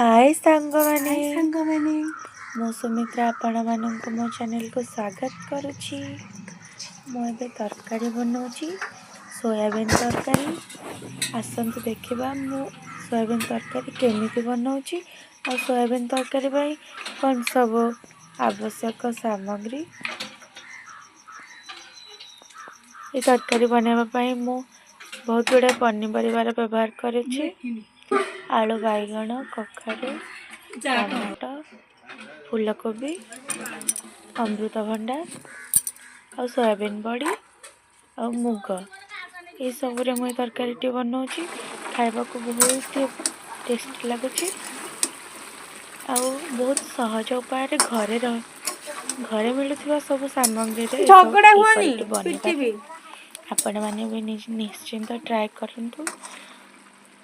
हाय सांगमाने सांगमाने मो सुमित्रा आपण मानक मो चैनल को स्वागत करुछि। मो एबे तरकारी बनाउछि सोयाबीन तरकारी। आसंतु देखिबा मो सोयाबीन तरकारी केमिति बनाउछि और सोयाबीन तरकारी भाई कौन सब आवश्यक सामग्री। ये तरकारी बनावा पाई मो बहुत गुड़ा पनीपरिवार व्यवहार करुछि। आलू बैगण कखारू टमाटो फूलकोबी अमृतभंडा और सोयाबीन बड़ी और मुग ये सब मुझे तरकारी बनाऊँगी। खाइबा को बहुत टेस्टी लगुच बहुत सहज उपाय घरे मिलुवा सब सामग्री आपण मैंने भी निश्चिंत ट्राए करंतु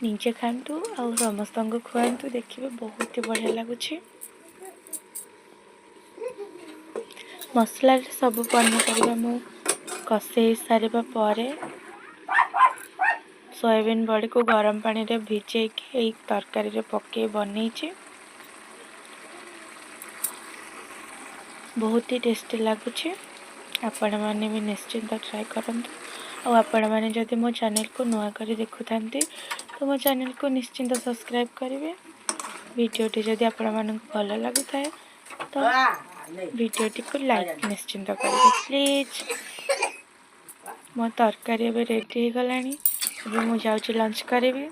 निजे खातु और समस्त को खुआतु देखिए बहुत ही बढ़िया लगुच। मसला सब पनीपरिया मु कषे सारिबा परे सोयाबीन बड़ी को गरम पानी रे भिजे के तरकारी रे पके बनईचे बहुत ही टेस्टी लगुच। आपण मैंने भी निश्चिंत ट्राए करंतु और आपण मैंने जदि मो चैनल को नुआ करी देखु थांती तो मो चैनल को निश्चिंत सब्सक्राइब करेंगे। वीडियोटी जदि आपण मानक भल लगु थाए तो वीडियोटी को लाइक निश्चिंत करेंगे प्लीज। मो तरकारी रेडी हो गलानी। अभी मु जाउची लंच करेंगे।